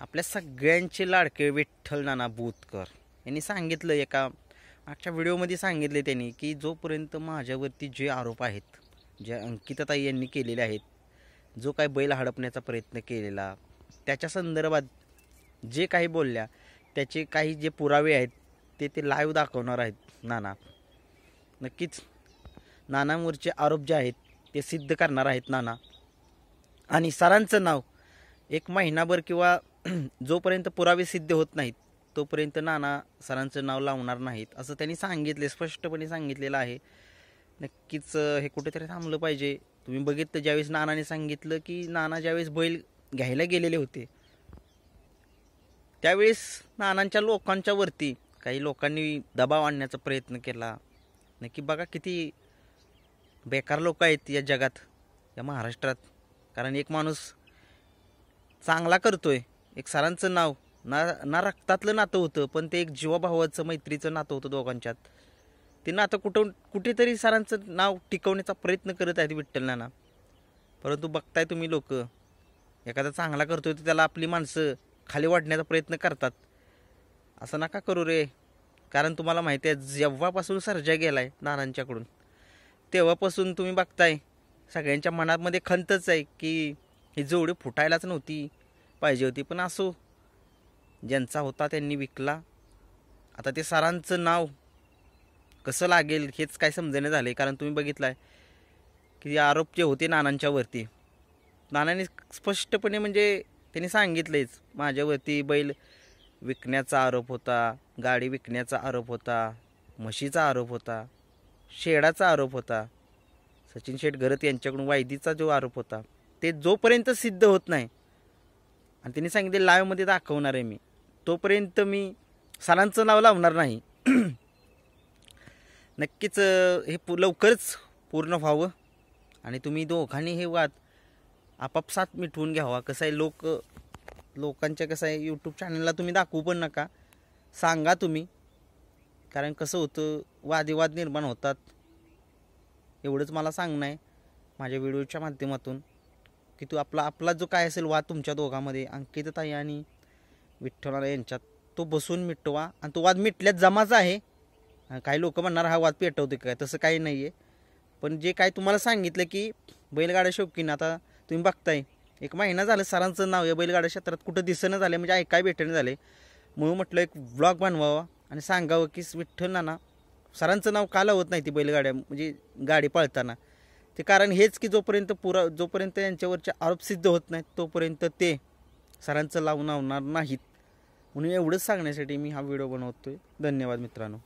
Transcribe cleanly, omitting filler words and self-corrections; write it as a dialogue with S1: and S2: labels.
S1: आपल्या सगळ्यांचे लाडके विठ्ठल नाना बुतकर यांनी सांगितलं, एका मागच्या व्हिडिओमध्ये सांगितले त्यांनी, की जोपर्यंत माझ्यावरती जे आरोप आहेत, जे अंकिताताई यांनी केलेले आहेत, जो काही बैल हडपण्याचा प्रयत्न केलेला त्याच्या संदर्भात जे काही बोलल्या, त्याचे काही जे पुरावे आहेत ते लाईव्ह दाखवणार आहेत नाना. नक्कीच नानांवरचे आरोप जे आहेत ते सिद्ध करणार आहेत नाना. आणि सरांचं नाव एक महिनाभर किंवा जोपर्यंत पुरावे सिद्ध होत नाहीत तोपर्यंत नाना सरांचं नाव लावणार नाहीत, असं त्यांनी सांगितले, स्पष्टपणे सांगितलेलं आहे. नक्कीच हे कुठेतरी थांबलं पाहिजे. तुम्ही बघितलं ज्यावेळेस नानाने सांगितलं की नाना ज्यावेळेस बैल घ्यायला गेलेले होते त्यावेळेस नानांच्या लोकांच्या वरती काही लोकांनी दबाव आणण्याचा प्रयत्न केला. नक्की बघा किती बेकार लोक आहेत या जगात, या महाराष्ट्रात. कारण एक माणूस चांगला करतोय, एक सरांचं नाव ना रक्तातलं नातं होतं, पण ते एक जीवाभावाचं मैत्रीचं नातं होतं दोघांच्यात. ते नातं कुठेतरी सरांचं नाव टिकवण्याचा प्रयत्न करत आहेत विठ्ठल नाना. परंतु बघताय तुम्ही लोक, एखादा चांगला करतोय तर त्याला आपली माणसं खाली वाढण्याचा प्रयत्न करतात. असं नका करू रे. कारण तुम्हाला माहिती आहे, जेव्हापासून सर्जा गेलाय नानांच्याकडून तेव्हापासून तुम्ही बघताय सगळ्यांच्या मनामध्ये खंतच आहे की ही जोडी फुटायलाच नव्हती पाहिजे होती. पण असो, ज्यांचा होता त्यांनी विकला. आता ते सरांचं नाव कसं लागेल हेच काय समजणे झाले. कारण तुम्ही बघितलाय की आरोप जे होते नानांच्यावरती, नानांनी स्पष्टपणे म्हणजे त्यांनी सांगितलंच, माझ्यावरती बैल विकण्याचा आरोप होता, गाडी विकण्याचा आरोप होता, म्हशीचा आरोप होता, शेडाचा आरोप होता, सचिन शेठ घरत यांच्याकडून वायदीचा जो आरोप होता, ते जोपर्यंत सिद्ध होत नाही आणि त्यांनी सांगितले लाईव्हमध्ये दाखवणार आहे मी, तोपर्यंत मी सरांचं नाव लावणार नाही. नक्कीच हे लवकरच पूर्ण व्हावं आणि तुम्ही दोघांनी हे वाद आपापसात मिटवून घ्यावा. कसं आहे, लोकांच्या कसं आहे, यूट्यूब चॅनलला तुम्ही दाखवू पण नका, सांगा तुम्ही. कारण कसं होतं, वादविवाद निर्माण होतात. एवढंच मला सांगणं आहे माझ्या व्हिडिओच्या माध्यमातून, की आपला जो काय असेल वाद तुमच्या दोघांमध्ये, अंकिताताई आणि विठ्ठल यांच्यात, तो बसून मिटवा. आणि तो वाद मिटल्यात जमाचा आहे. काही लोक म्हणणार हा वाद पेटवते काय, तसं काही नाही आहे. पण जे काय तुम्हाला सांगितलं की बैलगाड्या शौकीन, आता तुम्ही बघताय एक महिना झालं सरांचं नाव या बैलगाड्या क्षेत्रात कुठं दिसणं झालं, म्हणजे ऐकाय भेटणं झाले. म्हणून म्हटलं एक व्लॉग बनवावा आणि सांगावं की विठ्ठल नाना सरांचं नाव का लावत नाही ती बैलगाड्या, म्हणजे गाडी पळताना. ते कारण हेच की जोपर्यंत यांच्यावरचे आरोप सिद्ध होत नाहीत तोपर्यंत ते सरांचं लावून लावणार नाहीत. म्हणून एवढंच सांगण्यासाठी मी हा व्हिडिओ बनवतोय. धन्यवाद मित्रांनो.